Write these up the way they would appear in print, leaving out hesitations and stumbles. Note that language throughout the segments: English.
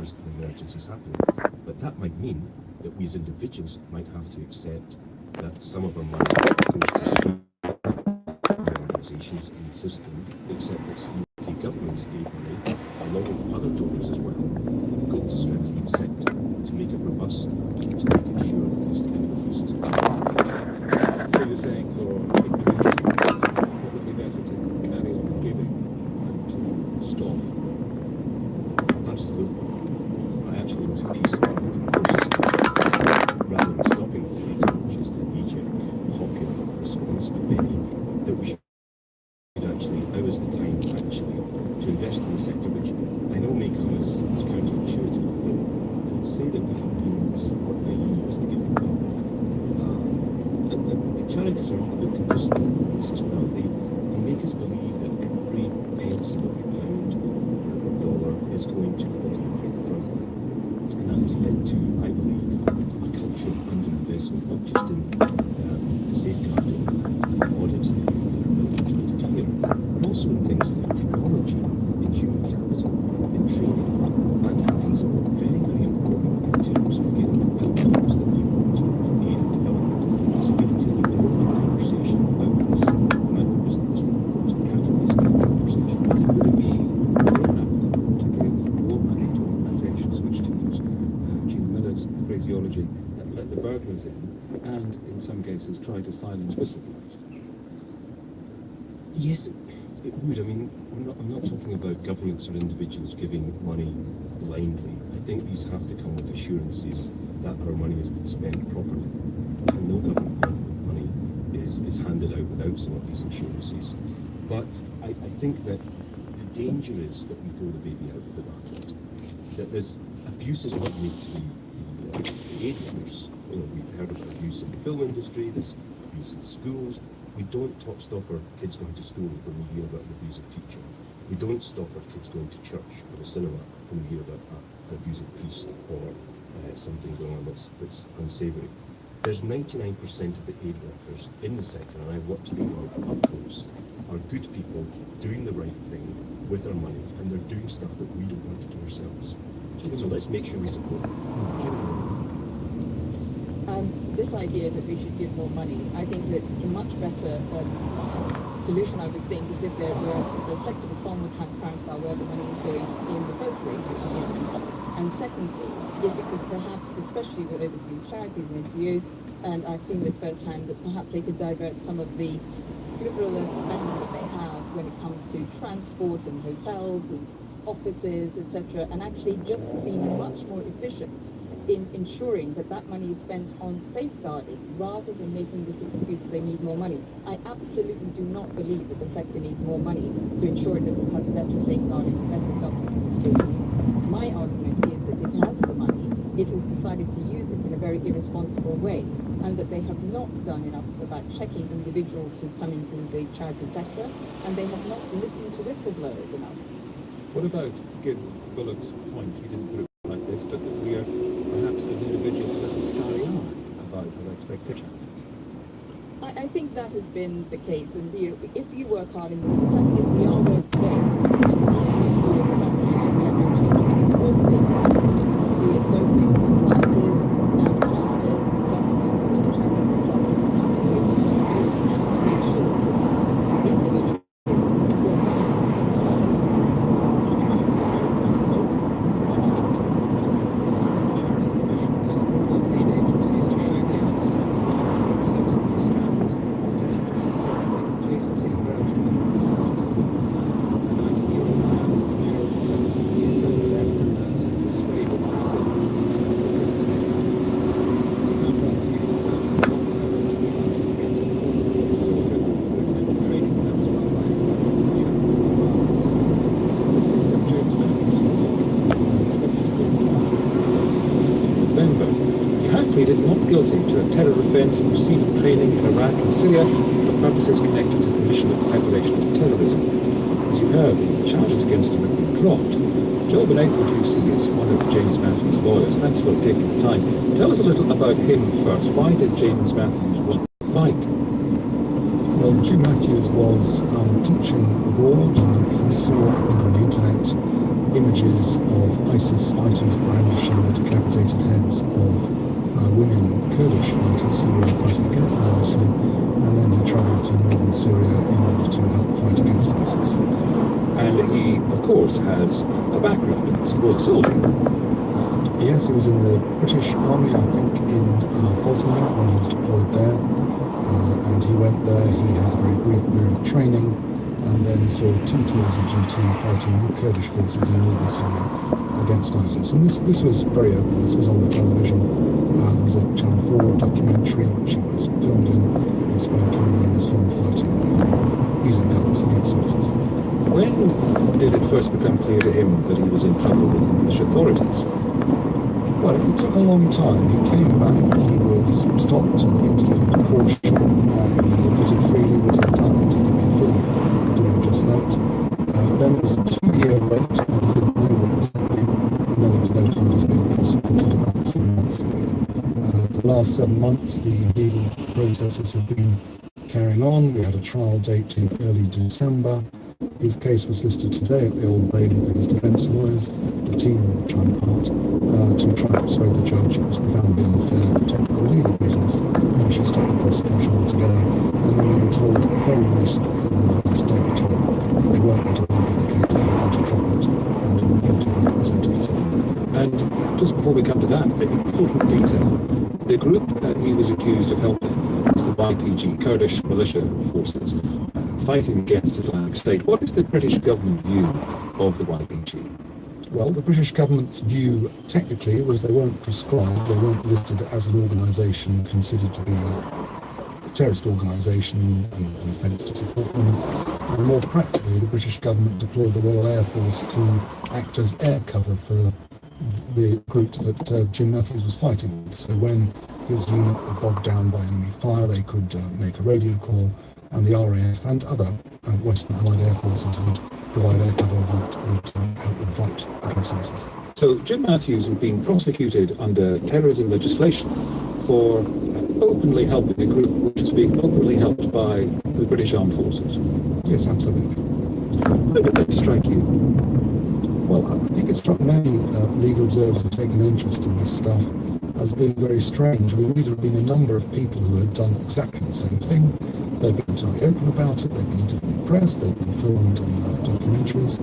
disasters and emergencies happen. But that might mean that we as individuals might have to accept that some of our money goes to strong organisations in the system, except that the UK government's aid money, along with other donors as well, go to strengthen the sector, to make it robust, to make it sure that these kind of abuses don't happen. So you're saying for individuals, probably better to carry on giving than to stop? Absolutely. I actually wrote a piece in the Post rather than stopping donating, which is the knee-jerk popular response by many, that we should actually, now is the time actually to invest in the sector, which I know may come as counterintuitive, but I would say that we have been somewhat naive as the giving public. And the charities are looking to this as well. They make us believe that every pence and every pound or dollar is going to the bottom line, the front line. And that has led to, I believe, a culture of underinvestment, not just in the safeguarding and audits that are related here, but also in things like technology, in human capital, in training. And these are all very, very important in terms of getting the outcomes that we want for aid and development. So we need to have a grown-up conversation about this. And my hope is that this report catalyses that conversation. I think would it be grown-up though to give more money to organisations which, to use Jean Miller's phraseology, let the burglars in, and in some cases try to silence whistleblowers? Yes, it would. I mean, I'm not talking about governments or individuals giving money blindly. I think these have to come with assurances that our money has been spent properly. And no government money is handed out without some of these assurances. But I think that the danger is that we throw the baby out with the bathwater. That there's abuse is not unique to the aid workers. You know, we've heard about abuse in the film industry. There's abuse in schools. We don't stop our kids going to school when we hear about an abusive teacher. We don't stop our kids going to church or the cinema when we hear about an abusive priest or something going on that's unsavoury. There's 99% of the aid workers in the sector, and I've worked with them up close, are good people doing the right thing with our money, and they're doing stuff that we don't want to do ourselves. So let's make sure we support them. This idea that we should give more money, I think that a much better solution, I would think, is if the sector was far more transparent about where the money is going in the first place. And secondly, if we could perhaps, especially with overseas charities and NGOs, and I've seen this firsthand, that perhaps they could divert some of the frivolous spending that they have when it comes to transport and hotels and offices, etc., and actually just be much more efficient in ensuring that that money is spent on safeguarding rather than making this excuse that they need more money. I absolutely do not believe that the sector needs more money to ensure that it has better safeguarding, better governance and scrutiny. My argument is that it has the money, it has decided to use it in a very irresponsible way, and that they have not done enough about checking individuals who come into the charity sector, and they have not listened to whistleblowers enough. What about Gid Bullock's point, he didn't put it like this, but that we are perhaps as individuals a little starry-eyed about our expectations? I think that has been the case, and if you work hard in the practice, we are where today, and we need to be about how the ever changes all stakeholders, be it donors, sizes, partners, governments, and the charities themselves, have to take responsibility now to make sure that individuals pleaded not guilty to a terror offence of receiving training in Iraq and Syria for purposes connected to the mission of preparation of terrorism. As you've heard, the charges against him have been dropped. Joel Benathan QC is one of James Matthews' lawyers. Thanks for taking the time. Tell us a little about him first. Why did James Matthews want to fight? Well, Jim Matthews was teaching abroad. He saw, I think, on the internet images of ISIS fighters brandishing the decapitated heads of women Kurdish fighters who were fighting against them, obviously, and then he travelled to northern Syria in order to help fight against ISIS. And he, of course, has a background in this. He was a soldier. Yes, he was in the British Army, I think, in Bosnia when he was deployed there. And he went there, he had a very brief period of training, and then saw 2 tours of duty fighting with Kurdish forces in northern Syria against ISIS. And this was very open, this was on the television. There was a Channel 4 documentary which he was filmed in. He spoke and he was filmed fighting using guns against ISIS. When did it first become clear to him that he was in trouble with the British authorities? Well, it took a long time. He came back, he was stopped and interviewed under caution. He admitted freely what he'd done. Indeed, he'd been filmed doing just that. Then there was a 2-year wait, and he didn't know what was happening. And then he was notified as being prosecuted about 7 months ago. For the last 7 months, the legal processes have been carrying on. We had a trial date in early December. His case was listed today at the Old Bailey for his defence lawyers, the team of which I'm part, to try to persuade the judge it was profoundly unfair for technical legal reasons and he should stop the prosecution altogether. And then we were told very recently, in the last day or two, that they weren't going to argue the case, they were going to drop it, and a guilty verdict was entered as well. And just before we come to that important detail, the group that he was accused of helping was the YPG, Kurdish militia forces, fighting against Islamic State. What is the British government view of the YPG? Well, the British government's view, technically, was they weren't prescribed, they weren't listed as an organisation considered to be a terrorist organisation and an offence to support them. And more practically, the British government deployed the Royal Air Force to act as air cover for the groups that Jim Matthews was fighting with. So when his unit were bogged down by enemy fire, they could make a radio call, and the RAF and other Western Allied air forces would provide air cover, would help them fight against ISIS. So Jim Matthews was being prosecuted under terrorism legislation for openly helping a group which was being openly helped by the British Armed Forces. Yes, absolutely. How did that strike you? Well, I think it struck many legal observers who take an interest in this stuff as being very strange. I mean, there have been a number of people who had done exactly the same thing. They've been entirely open about it, they've been interviewed in the press, they've been filmed on documentaries.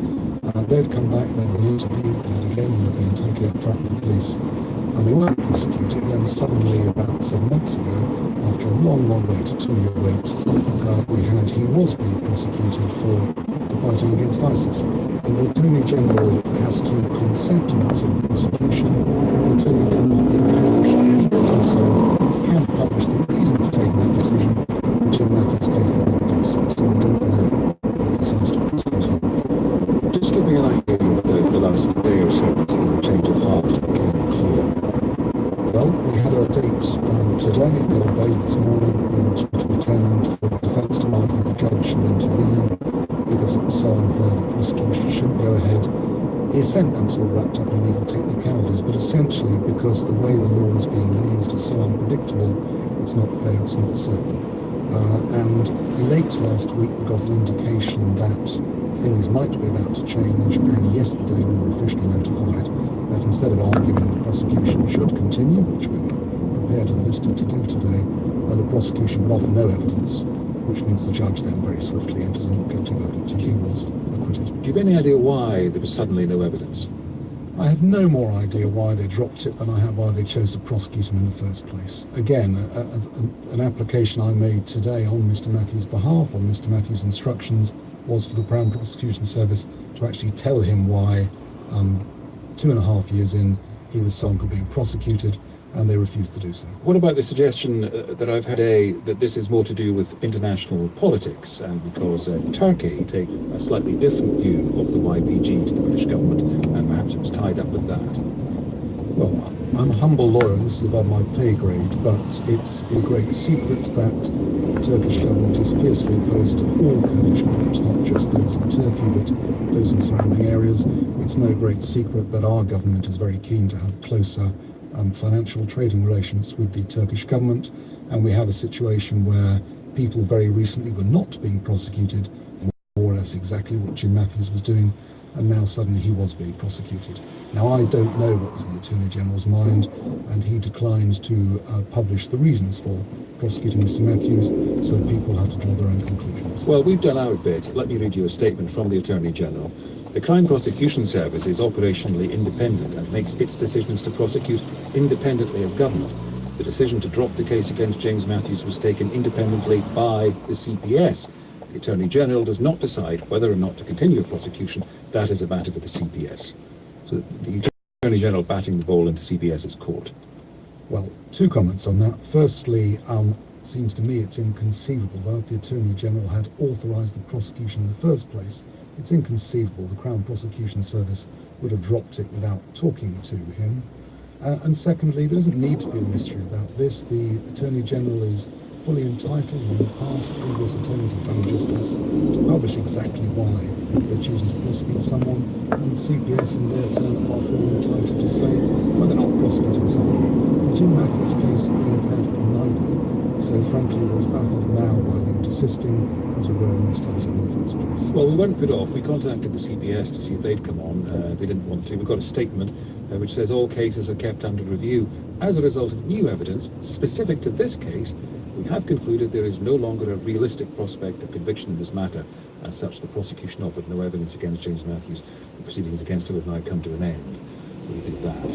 They'd come back, they'd been interviewed, they'd been totally upfront with the police. And they weren't prosecuted. Then suddenly, about 7 months ago, after a long, long wait, a 2-year wait, he was being prosecuted for fighting against ISIS. And the Attorney General has to consent to that sort of prosecution. The Attorney General, if also can publish the reason for taking that decision. In Jim Matthews' case, they didn't do so, so we don't know whether they decided to prosecute him. Just give me an idea of the last day or so as the change of heart became clear. Well, we had our date today at the Old Bailey this morning. We were due to attend for the defence to argue the judge should intervene because it was so unfair the prosecution shouldn't go ahead. His sentence all wrapped up in legal technicalities, but essentially because the way the law is being used is so unpredictable, it's not fair, it's not certain. And late last week we got an indication that things might be about to change, and yesterday we were officially notified that instead of arguing the prosecution should continue, which we were prepared and listed to do today, the prosecution would offer no evidence, which means the judge then very swiftly enters a not guilty verdict, and he was acquitted. Do you have any idea why there was suddenly no evidence? I have no more idea why they dropped it than I have why they chose to prosecute him in the first place. Again, an application I made today on Mr. Matthews' behalf, on Mr. Matthews' instructions, was for the Crown Prosecution Service to actually tell him why 2.5 years in he was so could being prosecuted, and they refused to do so. What about the suggestion that I've had that this is more to do with international politics, and because Turkey take a slightly different view of the YPG to the British government, and perhaps it was tied up with that? Well, I'm a humble lawyer, and this is above my pay grade, but it's a great secret that the Turkish government is fiercely opposed to all Kurdish groups, not just those in Turkey, but those in surrounding areas. It's no great secret that our government is very keen to have closer financial trading relations with the Turkish government, and we have a situation where people very recently were not being prosecuted for more or less exactly what Jim Matthews was doing, and now suddenly he was being prosecuted. Now, I don't know what was in the Attorney General's mind, and he declined to publish the reasons for prosecuting Mr. Matthews, so people have to draw their own conclusions. Well, we've done our bit. Let me read you a statement from the Attorney General. The Crime Prosecution Service is operationally independent and makes its decisions to prosecute independently of government. The decision to drop the case against James Matthews was taken independently by the CPS. The Attorney General does not decide whether or not to continue a prosecution. That is a matter for the CPS. So the Attorney General batting the ball into CPS's court. Well, two comments on that. Firstly, it seems to me it's inconceivable that if the Attorney General had authorised the prosecution in the first place, it's inconceivable the Crown Prosecution Service would have dropped it without talking to him. And secondly, there doesn't need to be a mystery about this. The Attorney General is fully entitled, and in the past, previous attorneys have done just this, to publish exactly why they're choosing to prosecute someone, and the CPS in their turn are fully entitled to say, well, they're not prosecuting someone. In Jim Matthew's case, we have had neither. So frankly, we're as baffled now by them desisting as we were when they started in the first place. Well, we weren't put off. We contacted the CPS to see if they'd come on. They didn't want to. We got a statement which says all cases are kept under review. As a result of new evidence specific to this case, we have concluded there is no longer a realistic prospect of conviction in this matter. As such, the prosecution offered no evidence against James Matthews. The proceedings against him have now come to an end. What do you think of that?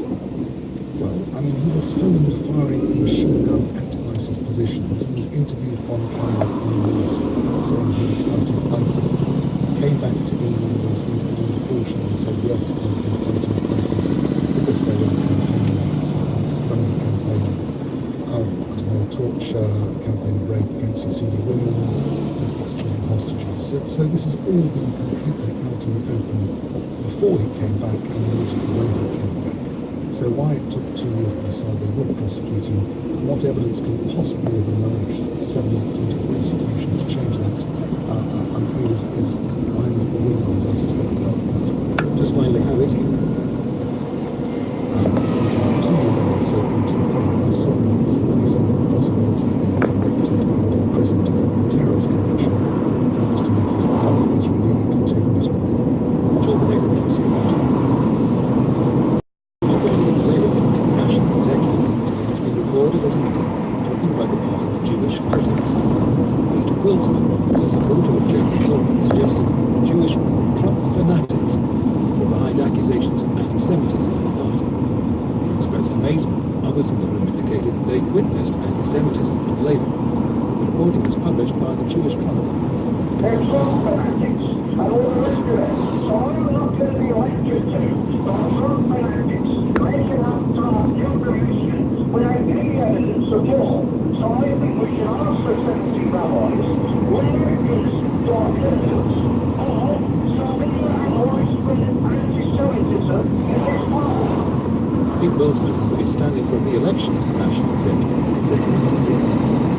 Well, I mean, he was filmed firing a machine gun at ISIS positions. He was interviewed on camera unmasked, saying he was fighting ISIS. He came back to England, was interviewed under caution, and said, yes, I've been fighting ISIS because they were running a campaign of, torture, a campaign of rape against Yazidi women, executing hostages. So this has all been completely out in the open before he came back and immediately when he came back. So why it took 2 years to decide they would prosecute him, and what evidence can possibly have emerged 7 months into the prosecution to change that, I'm afraid I'm as bewildered as I suspect the public is. Just finally, how is he? He's had 2 years of uncertainty, followed by 7 months of facing the possibility of being convicted and imprisoned over a terrorist conviction. I think Mr. Matthews today is relieved and taking it away. Joel Nathan Gibson, thank you. At a meeting talking about the party's Jewish critics. Pete Wilsman, who's a supporter of Jeremy Corbyn, suggested Jewish Trump fanatics were behind accusations of anti-Semitism in the party. He expressed amazement when others in the room indicated they'd witnessed anti-Semitism in Labour. The reporting was published by the Jewish Chronicle. They're Trump fanatics and all the rest of it. So I'm not going to be lectured to by Trump fanatics making up information without any evidence at all. So I think we should ask the 70 rabbis, where is your evidence of severe and widespread anti-Semitism in this world? Pete Wilsman, who is standing for re-election to the National Executive Committee,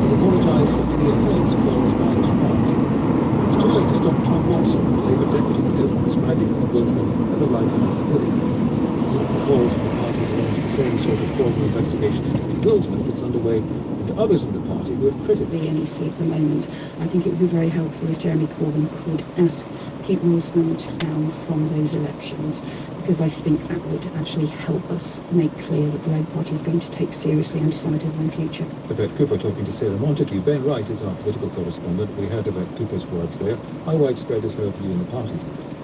has apologised for any offence caused by his remarks. It was too late to stop Tom Watson, the Labour deputy leader, from describing Pete Wilsman as a loudmouth bully. He calls for the party to launch the same sort of formal investigation into Pete Wilsman that's underway into others in the party who are critical. The NEC at the moment, I think it would be very helpful if Jeremy Corbyn could ask Pete Wilsman to step down from those elections, because I think that would actually help us make clear that the Labour Party is going to take seriously anti-Semitism in future. Yvette Cooper talking to Sarah Montague. Ben Wright is our political correspondent. We heard Yvette Cooper's words there. How widespread is her view in the party, do you think?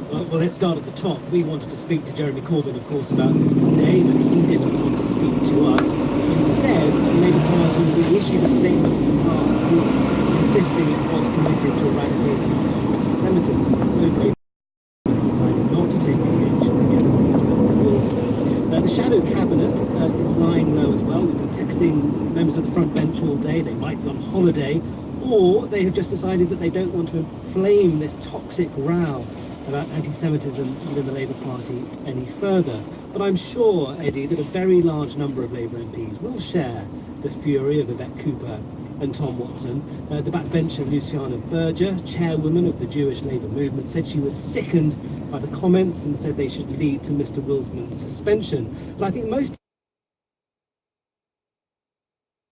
Well, let's start at the top. We wanted to speak to Jeremy Corbyn, of course, about this today, but he didn't want to speak to us. Instead, the Labour Party reissued a statement from last week insisting it was committed to eradicating anti-Semitism. So Labour has decided not to take any action against Peter Wilsman. The shadow cabinet is lying low as well. We've been texting members of the front bench all day. They might be on holiday, or they have just decided that they don't want to inflame this toxic row about anti-Semitism within the Labour Party any further. But I'm sure, Eddie, that a very large number of Labour MPs will share the fury of Yvette Cooper and Tom Watson. The backbencher Luciana Berger, chairwoman of the Jewish Labour movement, said she was sickened by the comments and said they should lead to Mr. Wilsman's suspension. But I think most